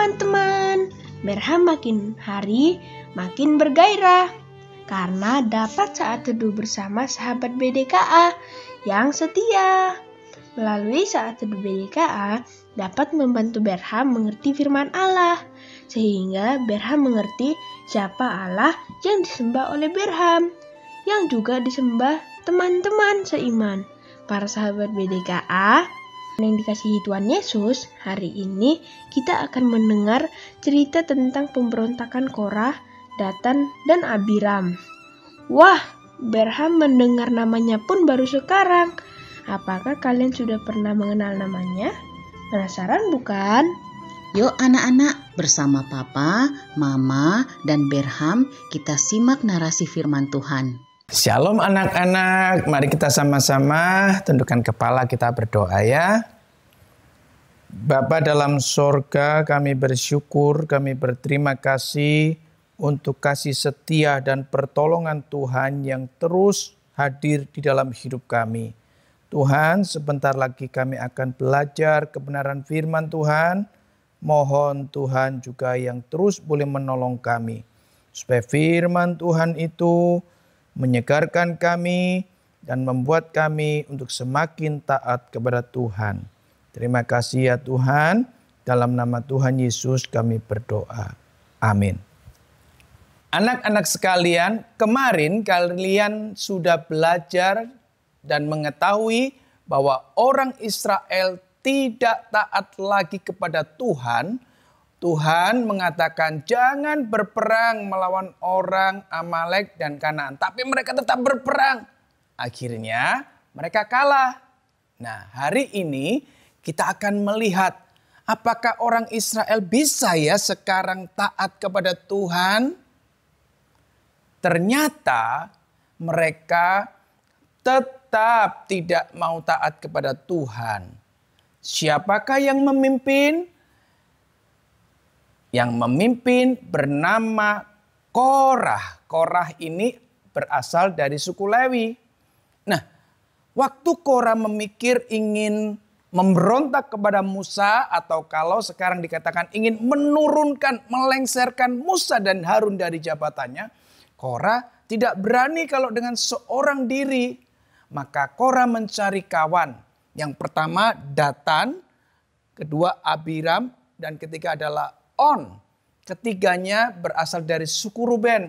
teman-teman, Berham makin hari makin bergairah karena dapat saat teduh bersama sahabat BDKA yang setia. Melalui saat teduh BDKA dapat membantu Berham mengerti firman Allah, sehingga Berham mengerti siapa Allah yang disembah oleh Berham, yang juga disembah teman-teman seiman, para sahabat BDKA yang dikasihi Tuhan Yesus. Hari ini kita akan mendengar cerita tentang pemberontakan Korah, Datan, dan Abiram. Wah, Berham mendengar namanya pun baru sekarang. Apakah kalian sudah pernah mengenal namanya? Penasaran bukan? Yuk anak-anak, bersama Papa, Mama, dan Berham kita simak narasi firman Tuhan. Shalom anak-anak, mari kita sama-sama tundukkan kepala, kita berdoa ya. Bapa dalam sorga, kami bersyukur, kami berterima kasih untuk kasih setia dan pertolongan Tuhan yang terus hadir di dalam hidup kami. Tuhan, sebentar lagi kami akan belajar kebenaran firman Tuhan. Mohon Tuhan juga yang terus boleh menolong kami, supaya firman Tuhan itu menyegarkan kami dan membuat kami untuk semakin taat kepada Tuhan. Terima kasih ya Tuhan, dalam nama Tuhan Yesus kami berdoa. Amin. Anak-anak sekalian, kemarin kalian sudah belajar dan mengetahui bahwa orang Israel tidak taat lagi kepada Tuhan. Tuhan mengatakan jangan berperang melawan orang Amalek dan Kanaan. Tapi mereka tetap berperang. Akhirnya mereka kalah. Nah, hari ini kita akan melihat apakah orang Israel bisa ya sekarang taat kepada Tuhan. Ternyata mereka tetap tidak mau taat kepada Tuhan. Siapakah yang memimpin? Yang memimpin bernama Korah. Korah ini berasal dari suku Lewi. Nah, waktu Korah memikir ingin memberontak kepada Musa, atau kalau sekarang dikatakan ingin menurunkan, melengsarkan Musa dan Harun dari jabatannya, Korah tidak berani kalau dengan seorang diri. Maka Korah mencari kawan. Yang pertama Datan, kedua Abiram, dan ketiga adalah On. Ketiganya berasal dari suku Ruben.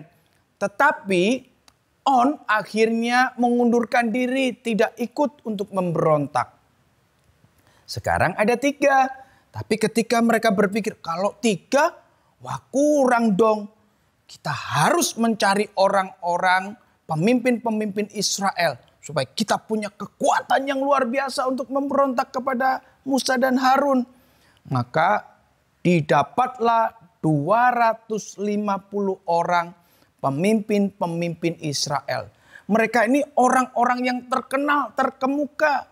Tetapi On akhirnya mengundurkan diri, tidak ikut untuk memberontak. Sekarang ada 3. Tapi ketika mereka berpikir kalau 3, wah kurang dong. Kita harus mencari orang-orang pemimpin-pemimpin Israel, supaya kita punya kekuatan yang luar biasa untuk memberontak kepada Musa dan Harun. Maka didapatlah 250 orang pemimpin-pemimpin Israel. Mereka ini orang-orang yang terkenal, terkemuka.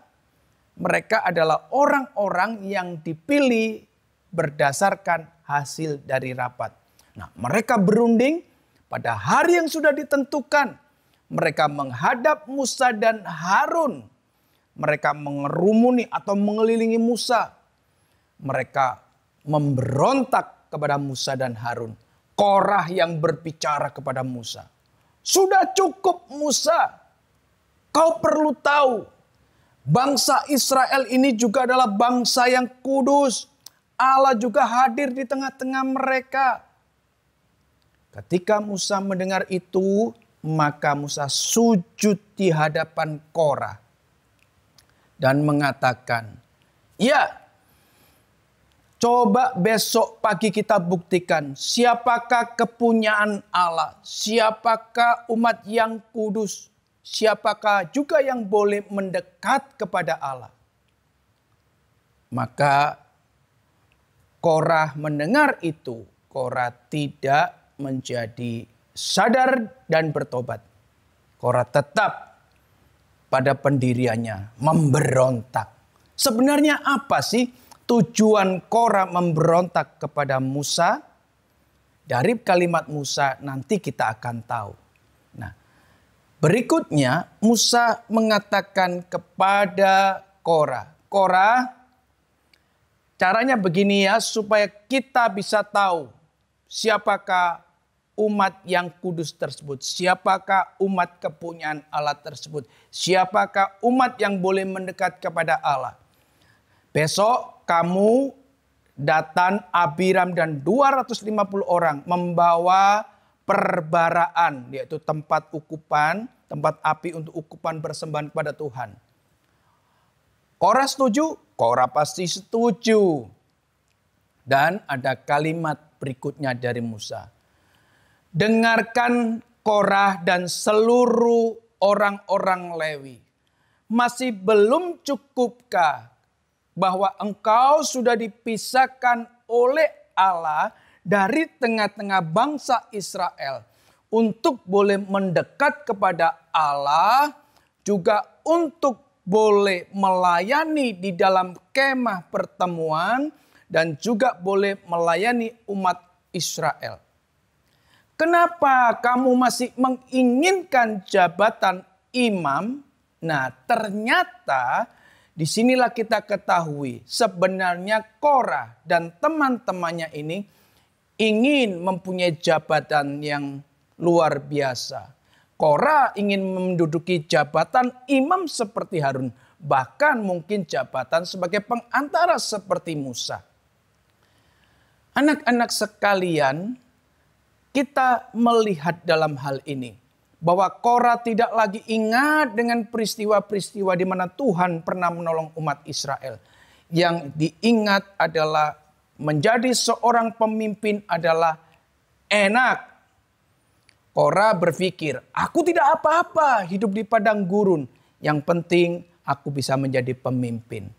Mereka adalah orang-orang yang dipilih berdasarkan hasil dari rapat. Nah, mereka berunding pada hari yang sudah ditentukan. Mereka menghadap Musa dan Harun. Mereka mengerumuni atau mengelilingi Musa. Mereka memberontak kepada Musa dan Harun. Korah yang berbicara kepada Musa. Sudah cukup Musa. Kau perlu tahu. Bangsa Israel ini juga adalah bangsa yang kudus. Allah juga hadir di tengah-tengah mereka. Ketika Musa mendengar itu, maka Musa sujud di hadapan Korah. Dan mengatakan, ya, coba besok pagi kita buktikan siapakah kepunyaan Allah, siapakah umat yang kudus, siapakah juga yang boleh mendekat kepada Allah. Maka Korah mendengar itu, Korah tidak menjadi sadar dan bertobat. Korah tetap pada pendiriannya, memberontak. Sebenarnya apa sih tujuan Korah memberontak kepada Musa? Dari kalimat Musa nanti kita akan tahu. Nah, berikutnya Musa mengatakan kepada Korah, Korah, Caranya begini ya, supaya kita bisa tahu siapakah umat yang kudus tersebut. Siapakah umat kepunyaan Allah tersebut. Siapakah umat yang boleh mendekat kepada Allah. Besok kamu, Datan, Abiram dan 250 orang membawa perbaraan, yaitu tempat ukupan, tempat api untuk ukupan persembahan kepada Tuhan. Korah setuju? Korah pasti setuju. Dan ada kalimat berikutnya dari Musa. Dengarkan Korah dan seluruh orang-orang Lewi. Masih belum cukupkah bahwa engkau sudah dipisahkan oleh Allah dari tengah-tengah bangsa Israel untuk boleh mendekat kepada Allah, juga untuk boleh melayani di dalam kemah pertemuan, dan juga boleh melayani umat Israel. Kenapa kamu masih menginginkan jabatan imam? Nah, ternyata disinilah kita ketahui sebenarnya Korah dan teman-temannya ini ingin mempunyai jabatan yang luar biasa. Korah ingin menduduki jabatan imam seperti Harun. Bahkan mungkin jabatan sebagai pengantara seperti Musa. Anak-anak sekalian, kita melihat dalam hal ini bahwa Korah tidak lagi ingat dengan peristiwa-peristiwa di mana Tuhan pernah menolong umat Israel. Yang diingat adalah menjadi seorang pemimpin adalah enak. Korah berpikir, aku tidak apa-apa hidup di padang gurun. Yang penting aku bisa menjadi pemimpin.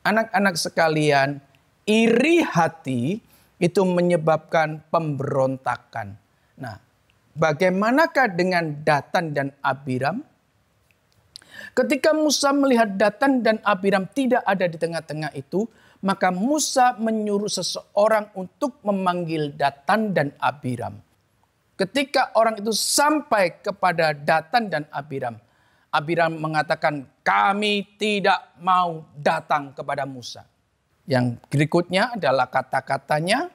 Anak-anak sekalian, iri hati itu menyebabkan pemberontakan. Nah, bagaimanakah dengan Datan dan Abiram? Ketika Musa melihat Datan dan Abiram tidak ada di tengah-tengah itu, maka Musa menyuruh seseorang untuk memanggil Datan dan Abiram. Ketika orang itu sampai kepada Datan dan Abiram, Abiram mengatakan, kami tidak mau datang kepada Musa. Yang berikutnya adalah kata-katanya,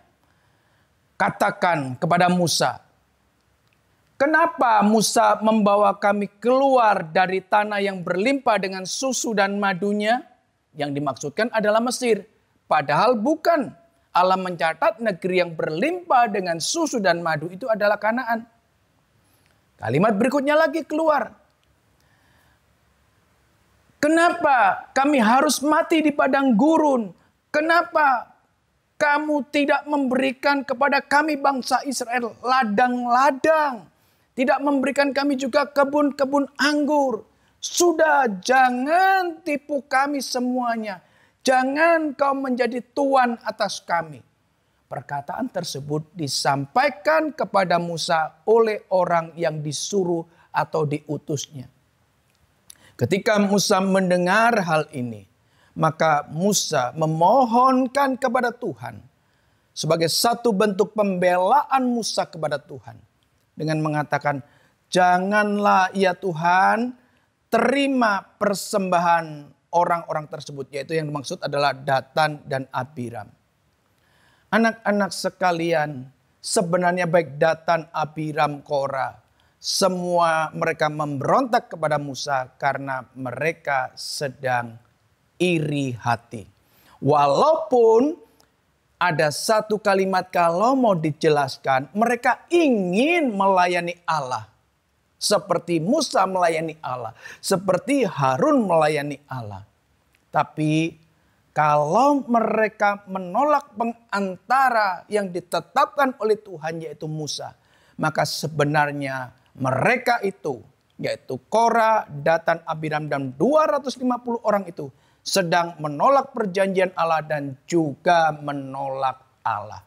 katakan kepada Musa, kenapa Musa membawa kami keluar dari tanah yang berlimpah dengan susu dan madunya? Yang dimaksudkan adalah Mesir. Padahal bukan. Allah mencatat negeri yang berlimpah dengan susu dan madu itu adalah Kanaan. Kalimat berikutnya lagi keluar. Kenapa kami harus mati di padang gurun? Kenapa kamu tidak memberikan kepada kami bangsa Israel ladang-ladang? Tidak memberikan kami juga kebun-kebun anggur. Sudah, jangan tipu kami semuanya. Jangan kau menjadi tuan atas kami. Perkataan tersebut disampaikan kepada Musa oleh orang yang disuruh atau diutusnya. Ketika Musa mendengar hal ini, maka Musa memohonkan kepada Tuhan sebagai satu bentuk pembelaan Musa kepada Tuhan. Dengan mengatakan, janganlah ya Tuhan terima persembahan orang-orang tersebut. Yaitu yang dimaksud adalah Datan dan Abiram. Anak-anak sekalian, sebenarnya baik Datan, Abiram, Korah, semua mereka memberontak kepada Musa karena mereka sedang iri hati. Walaupun ada satu kalimat kalau mau dijelaskan, mereka ingin melayani Allah. Seperti Musa melayani Allah. Seperti Harun melayani Allah. Tapi kalau mereka menolak pengantara yang ditetapkan oleh Tuhan yaitu Musa. Maka sebenarnya mereka itu yaitu Korah, Datan, Abiram dan 250 orang itu sedang menolak perjanjian Allah dan juga menolak Allah.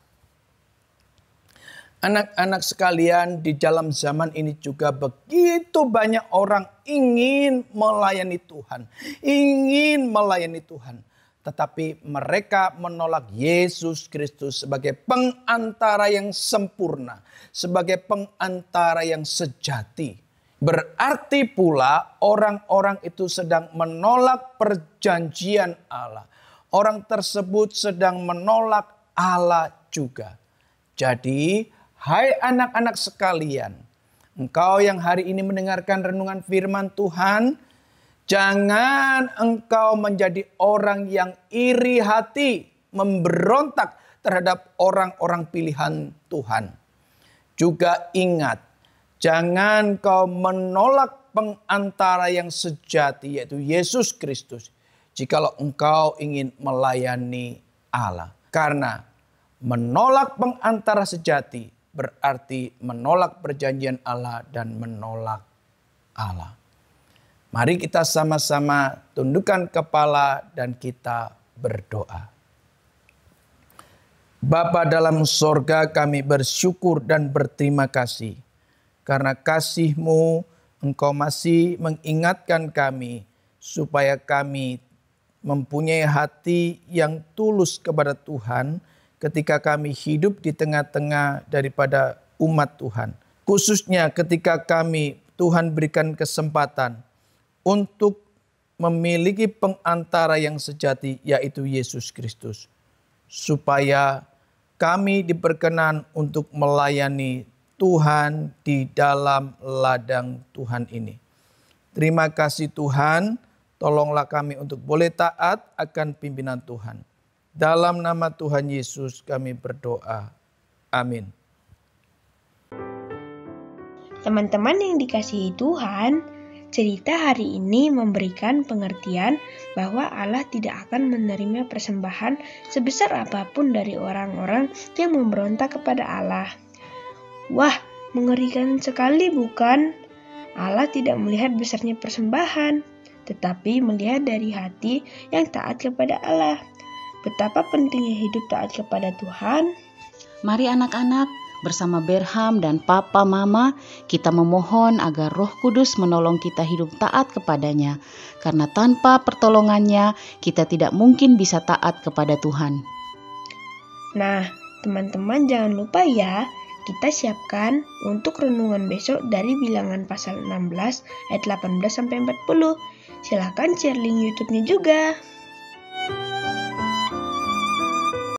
Anak-anak sekalian, di dalam zaman ini juga begitu banyak orang ingin melayani Tuhan. Ingin melayani Tuhan. Tetapi mereka menolak Yesus Kristus sebagai pengantara yang sempurna. Sebagai pengantara yang sejati. Berarti pula orang-orang itu sedang menolak perjanjian Allah. orang tersebut sedang menolak Allah juga. Jadi, hai anak-anak sekalian, engkau yang hari ini mendengarkan renungan firman Tuhan, jangan engkau menjadi orang yang iri hati, memberontak terhadap orang-orang pilihan Tuhan. Juga ingat, jangan kau menolak pengantara yang sejati, yaitu Yesus Kristus, jikalau engkau ingin melayani Allah. Karena menolak pengantara sejati berarti menolak perjanjian Allah dan menolak Allah. Mari kita sama-sama tundukkan kepala dan kita berdoa. Bapa dalam sorga, kami bersyukur dan berterima kasih. Karena kasih-Mu, Engkau masih mengingatkan kami supaya kami mempunyai hati yang tulus kepada Tuhan ketika kami hidup di tengah-tengah daripada umat Tuhan. Khususnya ketika kami, Tuhan berikan kesempatan untuk memiliki pengantara yang sejati, yaitu Yesus Kristus. Supaya kami diperkenan untuk melayani Tuhan di dalam ladang Tuhan ini. Terima kasih Tuhan, tolonglah kami untuk boleh taat akan pimpinan Tuhan. Dalam nama Tuhan Yesus kami berdoa. Amin. Teman-teman yang dikasihi Tuhan, cerita hari ini memberikan pengertian bahwa Allah tidak akan menerima persembahan sebesar apapun dari orang-orang yang memberontak kepada Allah. Wah, mengerikan sekali bukan? Allah tidak melihat besarnya persembahan, tetapi melihat dari hati yang taat kepada Allah. Betapa pentingnya hidup taat kepada Tuhan. Mari anak-anak, bersama Berham dan Papa Mama, kita memohon agar Roh Kudus menolong kita hidup taat kepadanya. Karena tanpa pertolongannya, kita tidak mungkin bisa taat kepada Tuhan. Nah, teman-teman jangan lupa ya, kita siapkan untuk renungan besok dari Bilangan pasal 16 ayat 18-40. Silakan share link YouTube-nya juga.